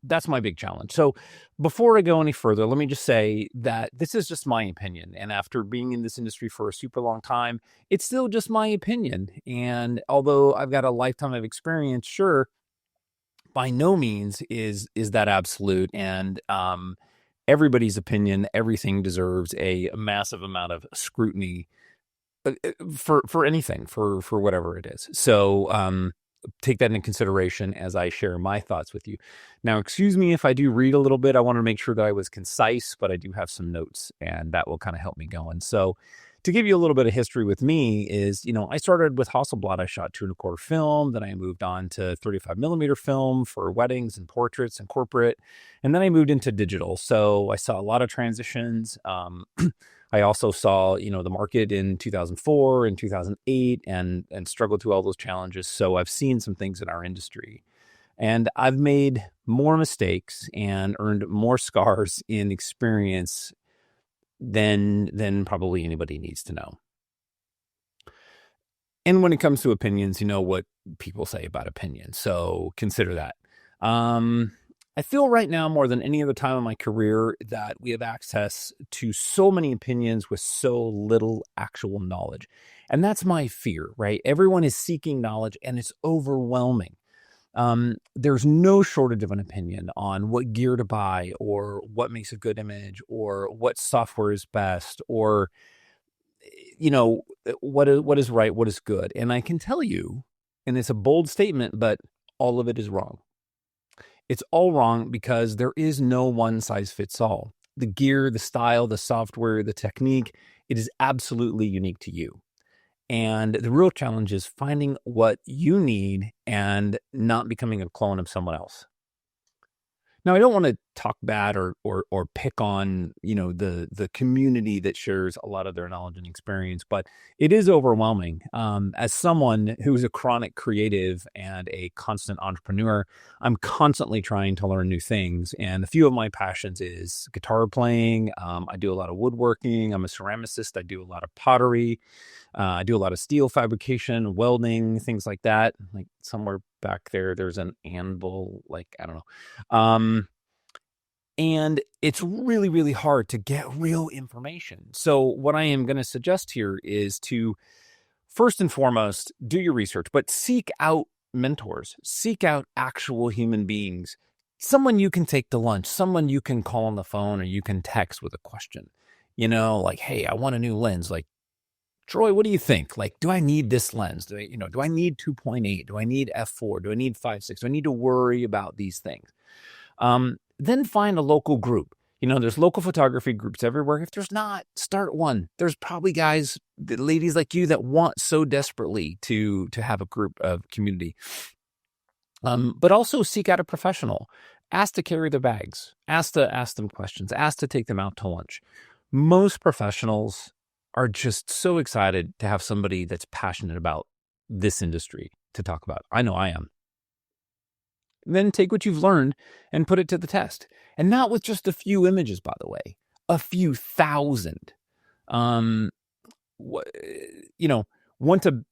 that's my big challenge. So before I go any further, let me just say that this is just my opinion. And after being in this industry for a super long time, it's still just my opinion. And although I've got a lifetime of experience, sure, by no means is that absolute. And everybody's opinion, everything deserves a massive amount of scrutiny for anything, for whatever it is. So take that into consideration as I share my thoughts with you. Now, excuse me if I do read a little bit. I want to make sure that I was concise, but I do have some notes, and that will kind of help me going. So to give you a little bit of history with me is, I started with Hasselblad. I shot 2.25 film. Then I moved on to 35 millimeter film for weddings and portraits and corporate. And then I moved into digital. So I saw a lot of transitions. I also saw, the market in 2004 and 2008 and struggled through all those challenges. So I've seen some things in our industry, and I've made more mistakes and earned more scars in experience than probably anybody needs to know. And when it comes to opinions, you know what people say about opinions. So consider that. I feel right now more than any other time in my career that we have access to so many opinions with so little actual knowledge. And that's my fear, right? Everyone is seeking knowledge, and it's overwhelming. There's no shortage of an opinion on what gear to buy, or what makes a good image, or what software is best, or, what is right, what is good. And I can tell you, and it's a bold statement, but all of it is wrong. It's all wrong because there is no one size fits all. The gear, the style, the software, the technique, it is absolutely unique to you. And the real challenge is finding what you need and not becoming a clone of someone else. Now, I don't want to talk bad or pick on, the community that shares a lot of their knowledge and experience, but it is overwhelming. As someone who's a chronic creative and a constant entrepreneur, I'm constantly trying to learn new things. And a few of my passions is guitar playing. I do a lot of woodworking. I'm a ceramicist. I do a lot of pottery. I do a lot of steel fabrication, welding, things like that. Like somewhere back there's an anvil, I don't know. And it's really, really hard to get real information. So what I am going to suggest here is to, first and foremost, do your research, but seek out mentors, seek out actual human beings, someone you can take to lunch, someone you can call on the phone, or you can text with a question, hey, I want a new lens. Troy, what do you think? Do I need this lens? Do I need 2.8? Do I need f4? Do I need 5.6? Do I need to worry about these things? Then find a local group. There's local photography groups everywhere. If there's not, start one. There's probably guys, ladies like you that want so desperately to have a group of community. But also seek out a professional. Ask to carry their bags. Ask to ask them questions. Ask to take them out to lunch. Most professionals are just so excited to have somebody that's passionate about this industry to talk about. I know I am. Then take what you've learned and put it to the test. And not with just a few images, by the way, a few thousand. Want to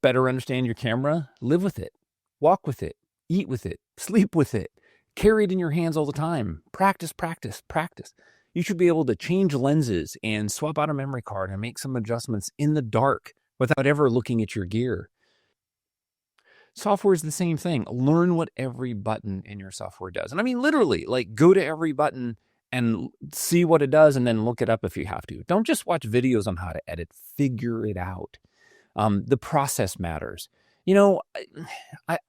better understand your camera? Live with it, walk with it, eat with it, sleep with it, carry it in your hands all the time. Practice, practice, practice. You should be able to change lenses and swap out a memory card and make some adjustments in the dark without ever looking at your gear. Software is the same thing. Learn what every button in your software does. And I mean, literally, go to every button and see what it does and then look it up if you have to. Don't just watch videos on how to edit. Figure it out. The process matters. I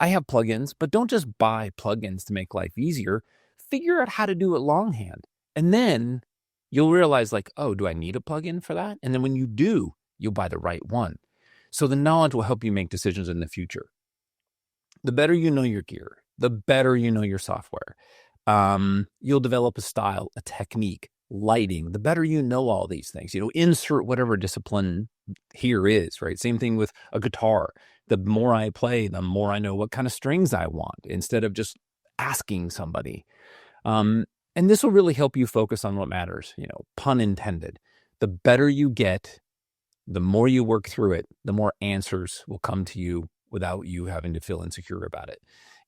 have plugins, but don't just buy plugins to make life easier. Figure out how to do it longhand. And then you'll realize oh, do I need a plugin for that? And then when you do, you'll buy the right one. So the knowledge will help you make decisions in the future. The better you know your gear, the better you know your software. You'll develop a style, a technique, lighting. The better you know all these things, insert whatever discipline here is, right? Same thing with a guitar. The more I play, the more I know what kind of strings I want instead of just asking somebody. And this will really help you focus on what matters, pun intended. The better you get, The more you work through it, the more answers will come to you without you having to feel insecure about it.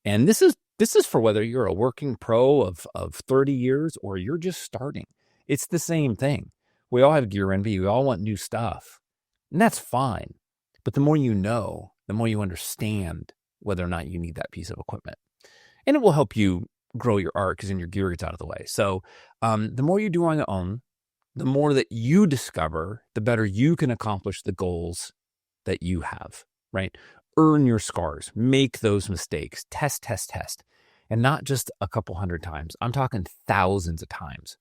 And this is for whether you're a working pro of 30 years or you're just starting. It's the same thing. We all have gear envy. We all want new stuff. And that's fine. But the more you know, the more you understand whether or not you need that piece of equipment. And it will help you grow your art because then your gear gets out of the way. So the more you do on your own, the more that you discover, the better you can accomplish the goals that you have, right? Earn your scars, make those mistakes, test, and not just a couple hundred times. I'm talking thousands of times.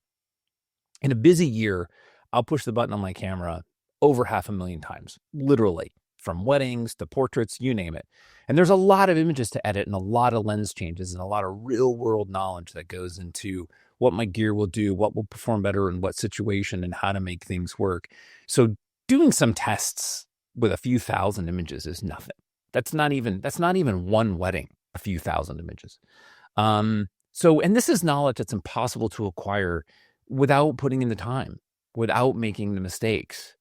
In a busy year, I'll push the button on my camera over 500,000 times, literally, from weddings to portraits, you name it. And there's a lot of images to edit and a lot of lens changes and a lot of real world knowledge that goes into what my gear will do, what will perform better in what situation, and how to make things work. So doing some tests with a few thousand images is nothing. That's not even one wedding, a few thousand images. And this is knowledge that's impossible to acquire without putting in the time, without making the mistakes,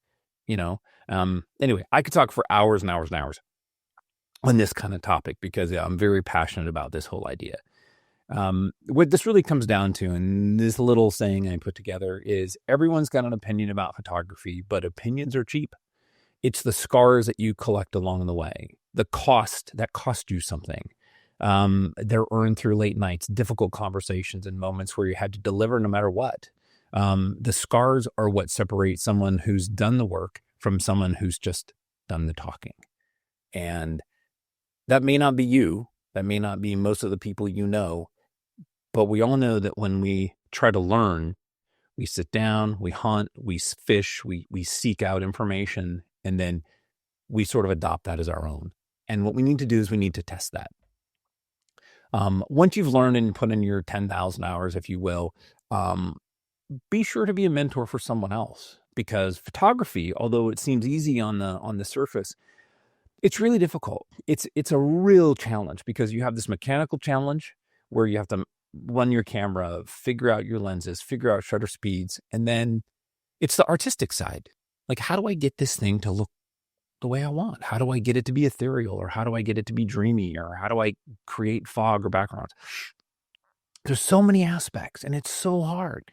Anyway, I could talk for hours and hours and hours on this kind of topic because I'm very passionate about this whole idea. What this really comes down to, and this little saying I put together, is everyone's got an opinion about photography, but opinions are cheap. It's the scars that you collect along the way, the cost that cost you something. They're earned through late nights, difficult conversations, and moments where you had to deliver no matter what. The scars are what separate someone who's done the work from someone who's just done the talking. And that may not be you. That may not be most of the people you know. But we all know that when we try to learn, we sit down, we hunt, we fish, we seek out information, and then we sort of adopt that as our own. And what we need to do is we need to test that. Once you've learned and put in your 10,000 hours, if you will, be sure to be a mentor for someone else, because photography, although it seems easy on the surface, it's really difficult. It's a real challenge because you have this mechanical challenge where you have to run your camera, figure out your lenses, figure out shutter speeds, and then it's the artistic side. Like, how do I get this thing to look the way I want? How do I get it to be ethereal, or how do I get it to be dreamy, or how do I create fog or backgrounds? There's so many aspects, and it's so hard.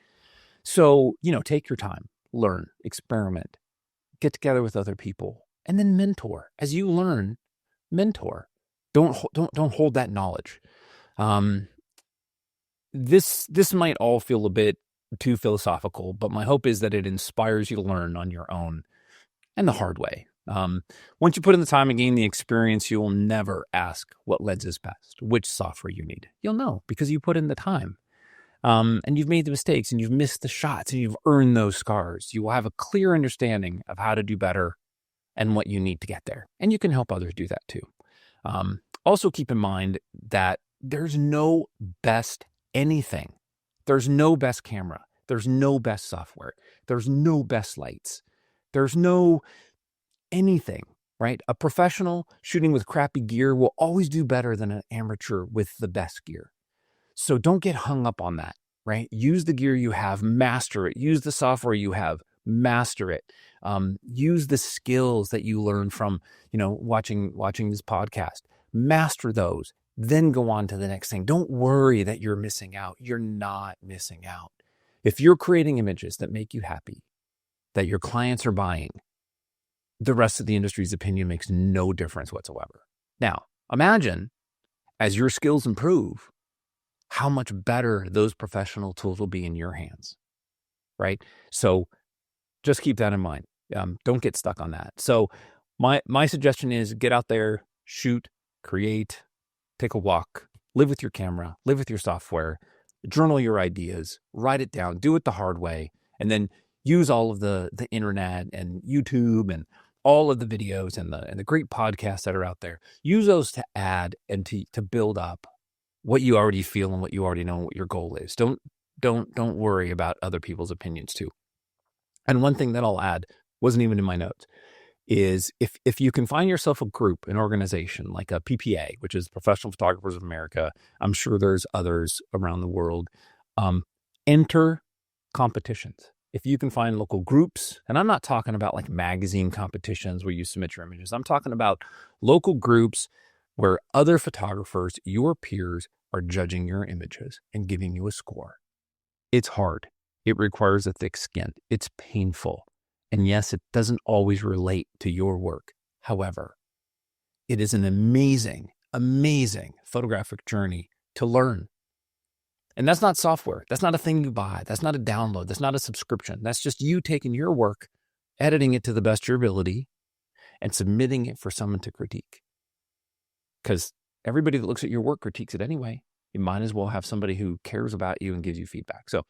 So, take your time, learn, experiment, get together with other people, and then mentor. As you learn, mentor. Don't hold that knowledge. This might all feel a bit too philosophical, but my hope is that it inspires you to learn on your own and the hard way. Once you put in the time and gain the experience, you will never ask what lens is best, which software you need. You'll know because you put in the time. And you've made the mistakes and you've missed the shots and you've earned those scars. You will have a clear understanding of how to do better and what you need to get there. And you can help others do that too. Also keep in mind that there's no best anything. There's no best camera. There's no best software. There's no best lights. There's no anything, right? A professional shooting with crappy gear will always do better than an amateur with the best gear. So don't get hung up on that, right? Use the gear you have, master it. Use the software you have, master it. Use the skills that you learn from, watching this podcast. Master those, then go on to the next thing. Don't worry that you're missing out. You're not missing out. If you're creating images that make you happy, that your clients are buying, the rest of the industry's opinion makes no difference whatsoever. Now, imagine as your skills improve, how much better those professional tools will be in your hands, right? So just keep that in mind. Don't get stuck on that. So my suggestion is get out there, shoot, create, take a walk, live with your camera, live with your software, journal your ideas, write it down, do it the hard way, and then use all of the internet and YouTube and all of the videos and the great podcasts that are out there. Use those to add and to build up what you already feel and what you already know and what your goal is. Don't worry about other people's opinions too. And one thing that I'll add, wasn't even in my notes, is if you can find yourself a group, an organization like a PPA, which is Professional Photographers of America, I'm sure there's others around the world, enter competitions. if you can find local groups, and I'm not talking about like magazine competitions where you submit your images. I'm talking about local groups where other photographers, your peers, are judging your images and giving you a score. It's hard. It requires a thick skin. It's painful. And yes, it doesn't always relate to your work. However, it is an amazing, amazing photographic journey to learn. And that's not software. That's not a thing you buy. That's not a download. That's not a subscription. That's just you taking your work, editing it to the best of your ability, and submitting it for someone to critique. Because everybody that looks at your work critiques it anyway. You might as well have somebody who cares about you and gives you feedback. So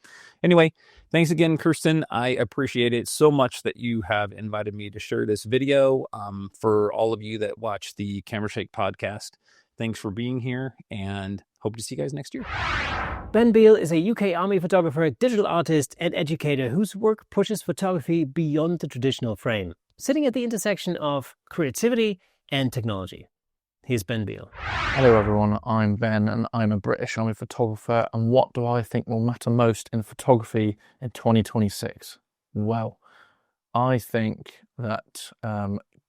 anyway, thanks again, Kirsten. I appreciate it so much that you have invited me to share this video. For all of you that watch the Camera Shake podcast, thanks for being here and hope to see you guys next year. Ben Beale is a UK Army photographer, digital artist, and educator whose work pushes photography beyond the traditional frame, sitting at the intersection of creativity and technology. Here's Ben Beale. Hello everyone, I'm Ben and I'm a British Army photographer, and what do I think will matter most in photography in 2026? Well, I think that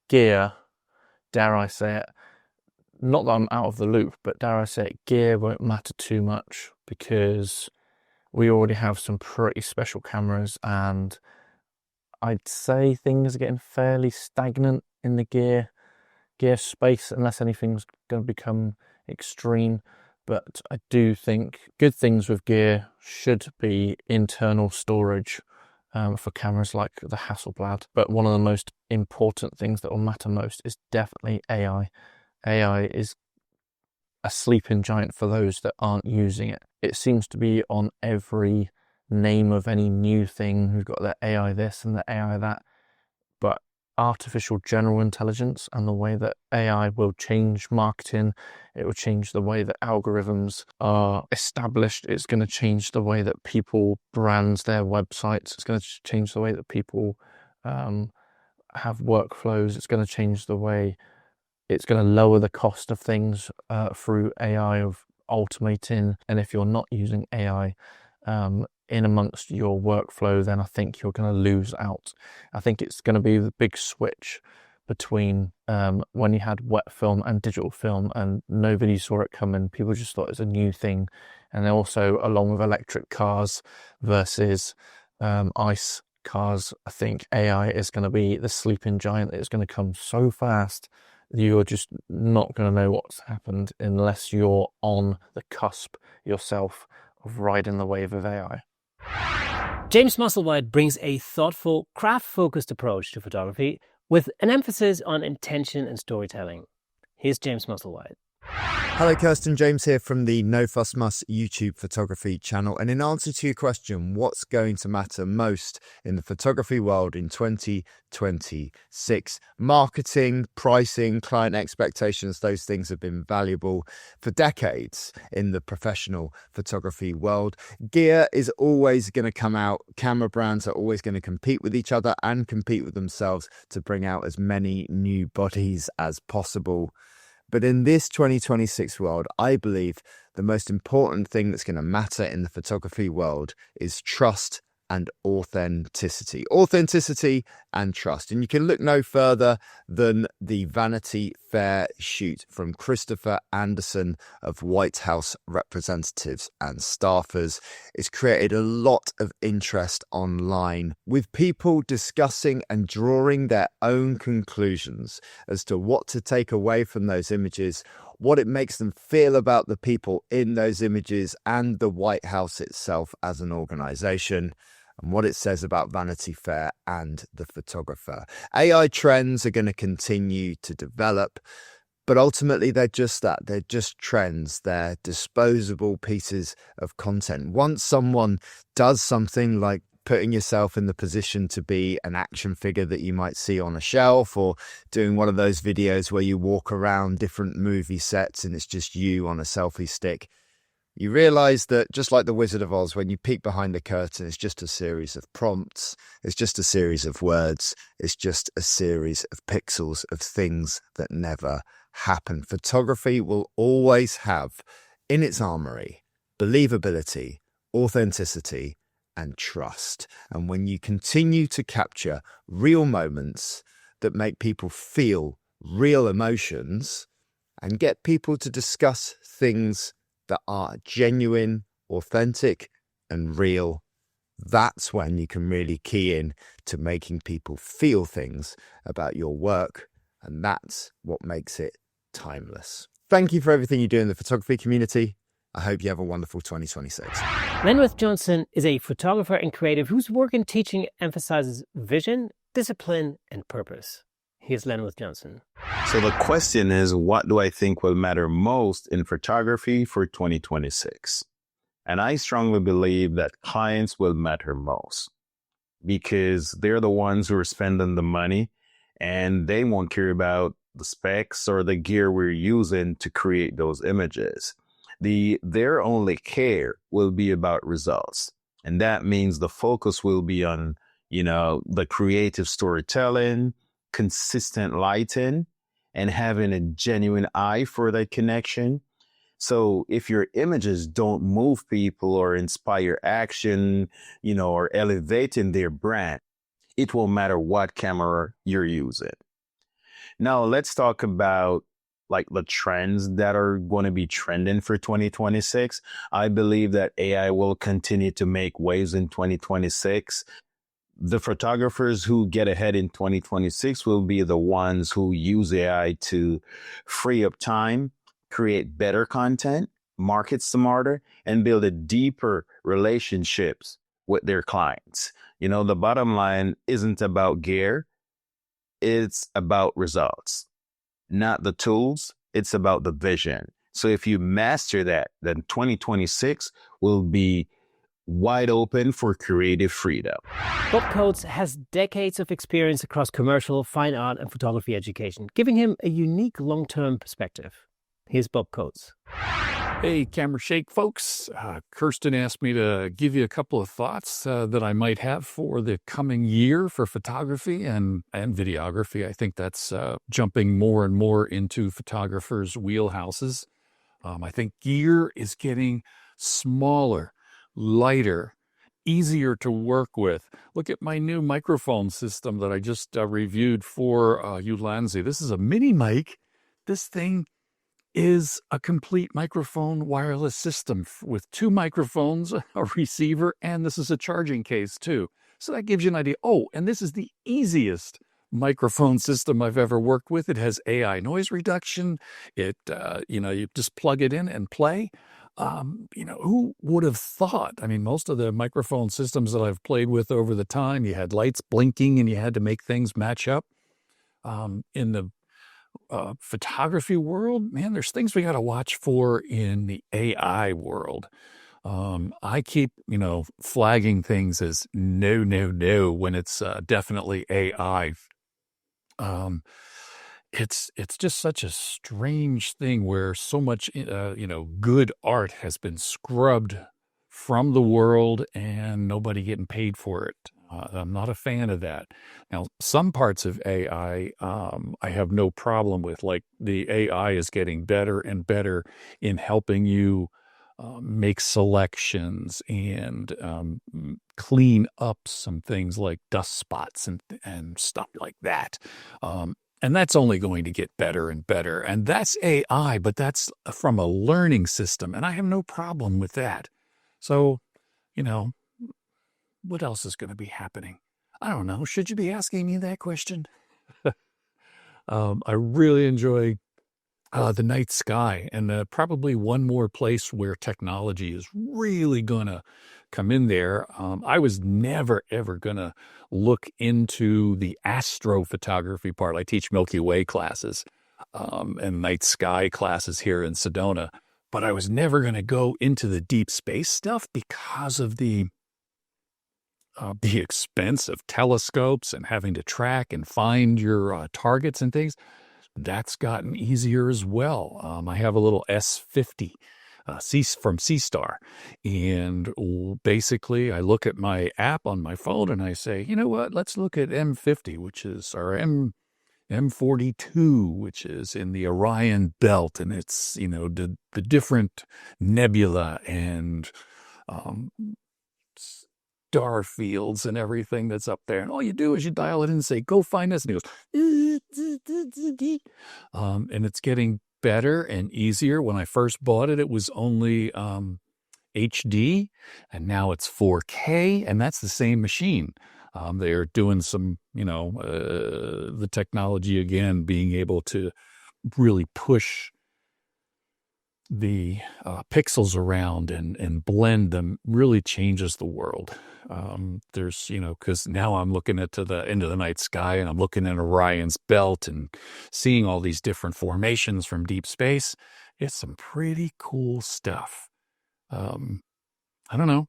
gear, dare I say it, not that I'm out of the loop, but dare I say it, gear won't matter too much because we already have some pretty special cameras, and I'd say things are getting fairly stagnant in the gear space unless anything's going to become extreme. But I do think good things with gear should be internal storage for cameras like the Hasselblad. But one of the most important things that will matter most is definitely AI. AI is a sleeping giant for those that aren't using it. It seems to be on every name of any new thing. We've got the AI this and the AI that. But artificial general intelligence and the way that AI will change marketing, it will change the way that algorithms are established, it's going to change the way that people brand their websites, it's going to change the way that people have workflows, it's going to change the way, it's going to lower the cost of things through AI, of automating. And if you're not using AI in amongst your workflow, then I think you're going to lose out. I think it's going to be the big switch between when you had wet film and digital film, and nobody saw it coming. People just thought it was a new thing. And then also along with electric cars versus ICE cars, I think AI is going to be the sleeping giant. It's going to come so fast you're just not going to know what's happened unless you're on the cusp yourself of riding the wave of AI. James Musselwhite brings a thoughtful, craft-focused approach to photography with an emphasis on intention and storytelling. Here's James Musselwhite. Hello Kirsten, James here from the No Fuss Muss YouTube photography channel, and in answer to your question, what's going to matter most in the photography world in 2026? Marketing, pricing, client expectations, those things have been valuable for decades in the professional photography world. Gear is always going to come out. Camera brands are always going to compete with each other and compete with themselves to bring out as many new bodies as possible. But in this 2026 world, I believe the most important thing that's going to matter in the photography world is trust and authenticity. Authenticity and trust. And you can look no further than the Vanity Fair shoot from Christopher Anderson of White House representatives and staffers. It's created a lot of interest online, with people discussing and drawing their own conclusions as to what to take away from those images, what it makes them feel about the people in those images and the White House itself as an organization, and what it says about Vanity Fair and the photographer. AI trends are going to continue to develop, but ultimately they're just that. They're just trends. They're disposable pieces of content. Once someone does something like putting yourself in the position to be an action figure that you might see on a shelf, or doing one of those videos where you walk around different movie sets and it's just you on a selfie stick, you realize that just like the Wizard of Oz, when you peek behind the curtain, it's just a series of prompts, it's just a series of words, it's just a series of pixels of things that never happen. Photography will always have in its armory believability, authenticity, and trust. And when you continue to capture real moments that make people feel real emotions and get people to discuss things that are genuine, authentic, and real, that's when you can really key in to making people feel things about your work. And that's what makes it timeless. Thank you for everything you do in the photography community. I hope you have a wonderful 2026. Lenworth Johnson is a photographer and creative whose work in teaching emphasizes vision, discipline, and purpose. Here's Lenworth Johnson. So the question is, what do I think will matter most in photography for 2026? And I strongly believe that clients will matter most because they're the ones who are spending the money and they won't care about the specs or the gear we're using to create those images. Their only care will be about results. And that means the focus will be on, the creative storytelling, consistent lighting, and having a genuine eye for that connection. So if your images don't move people or inspire action, or elevating their brand, it won't matter what camera you're using. Now let's talk about the trends that are going to be trending for 2026. I believe that AI will continue to make waves in 2026. The photographers who get ahead in 2026 will be the ones who use AI to free up time, create better content, market smarter, and build a deeper relationships with their clients. The bottom line isn't about gear. It's about results, not the tools. It's about the vision. So if you master that, then 2026 will be wide open for creative freedom. Bob Coates has decades of experience across commercial, fine art, and photography education, giving him a unique long-term perspective. Here's Bob Coates. Hey, Camera Shake folks. Kirsten asked me to give you a couple of thoughts that I might have for the coming year for photography and videography. I think that's jumping more and more into photographers' wheelhouses. I think gear is getting smaller, lighter, easier to work with. Look at my new microphone system that I just reviewed for Ulanzi. This is a mini mic. This thing is a complete microphone wireless system with 2 microphones, a receiver, and this is a charging case too. So that gives you an idea. Oh, and this is the easiest microphone system I've ever worked with. It has AI noise reduction. It, you just plug it in and play. Who would have thought? I mean, most of the microphone systems that I've played with over the time, you had lights blinking and you had to make things match up. In the photography world, man, there's things we got to watch for in the AI world. I keep, flagging things as no when it's definitely AI. It's just such a strange thing where so much, good art has been scrubbed from the world and nobody getting paid for it. I'm not a fan of that. Now, some parts of AI, I have no problem with, like the AI is getting better and better in helping you make selections and clean up some things like dust spots and stuff like that. And that's only going to get better and better. And that's AI, but that's from a learning system. And I have no problem with that. So, what else is going to be happening? I don't know. Should you be asking me that question? I really enjoy the night sky, and probably one more place where technology is really going to come in there. I was never, ever going to look into the astrophotography part. I teach Milky Way classes and night sky classes here in Sedona, but I was never going to go into the deep space stuff because of the expense of telescopes and having to track and find your targets and things. That's gotten easier as well. I have a little S50 from C-Star, and basically I look at my app on my phone and I say, you know what, let's look at M50, which is our M42, which is in the Orion belt, and it's, the different nebula and star fields and everything that's up there. And all you do is you dial it in and say, go find this. And it goes, and it's getting better and easier. When I first bought it, it was only HD, and now it's 4K, and that's the same machine. They're doing some, the technology again, being able to really push the pixels around and blend them really changes the world. There's, because now I'm looking into the night sky, and I'm looking at Orion's belt and seeing all these different formations from deep space. It's some pretty cool stuff. I don't know.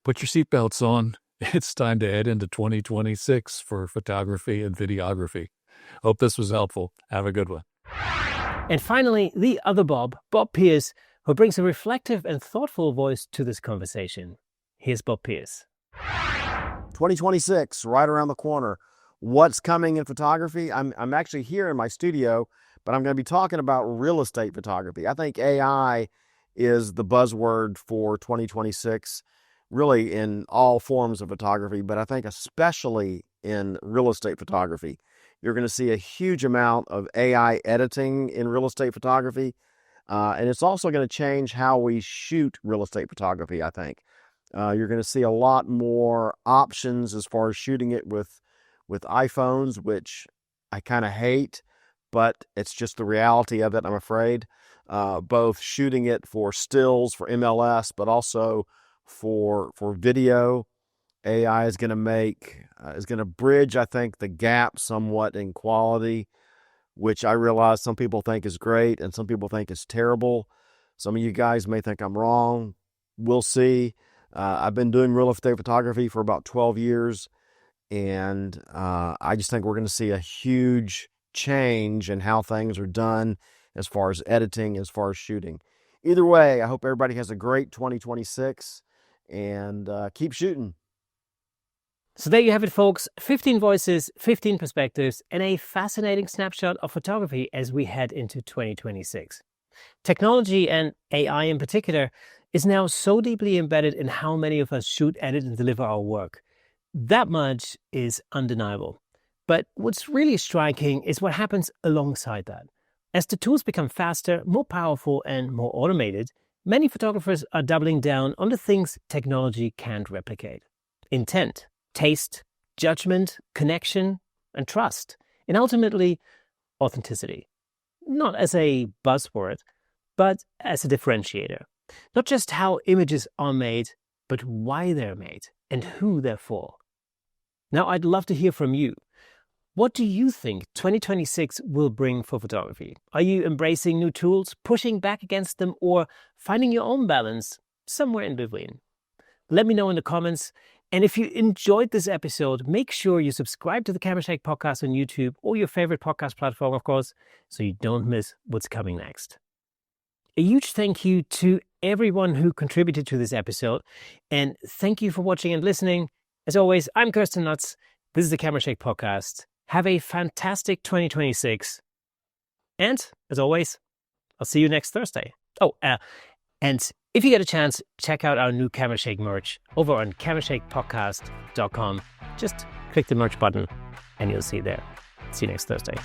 Put your seatbelts on. It's time to head into 2026 for photography and videography. Hope this was helpful. Have a good one. And finally, the other Bob Pierce, who brings a reflective and thoughtful voice to this conversation. Here's Bob Pierce. 2026, right around the corner. What's coming in photography? I'm actually here in my studio, but I'm going to be talking about real estate photography. I think AI is the buzzword for 2026, really in all forms of photography, but I think especially in real estate photography. You're going to see a huge amount of AI editing in real estate photography, and it's also going to change how we shoot real estate photography, I think. You're going to see a lot more options as far as shooting it with iPhones, which I kind of hate, but it's just the reality of it, I'm afraid. Both shooting it for stills, for MLS, but also for video. AI is going to bridge, I think, the gap somewhat in quality, which I realize some people think is great and some people think is terrible. Some of you guys may think I'm wrong. We'll see. I've been doing real estate photography for about 12 years, and I just think we're going to see a huge change in how things are done as far as editing, as far as shooting. Either way, I hope everybody has a great 2026, and keep shooting. So there you have it, folks. 15 voices, 15 perspectives, and a fascinating snapshot of photography as we head into 2026. Technology, and AI in particular, is now so deeply embedded in how many of us shoot, edit, and deliver our work. That much is undeniable. But what's really striking is what happens alongside that. As the tools become faster, more powerful, and more automated, many photographers are doubling down on the things technology can't replicate. Intent, taste, judgment, connection, and trust, and ultimately, authenticity. Not as a buzzword, but as a differentiator. Not just how images are made, but why they're made and who they're for. Now, I'd love to hear from you. What do you think 2026 will bring for photography? Are you embracing new tools, pushing back against them, or finding your own balance somewhere in between? Let me know in the comments. And if you enjoyed this episode, make sure you subscribe to the Camera Shake podcast on YouTube or your favorite podcast platform, of course, so you don't miss what's coming next. A huge thank you to everyone who contributed to this episode. And thank you for watching and listening. As always, I'm Kirsten Nuts. This is the Camera Shake podcast. Have a fantastic 2026. And as always, I'll see you next Thursday. And if you get a chance, check out our new Camera Shake merch over on camerashakepodcast.com. Just click the merch button and you'll see it there. See you next Thursday.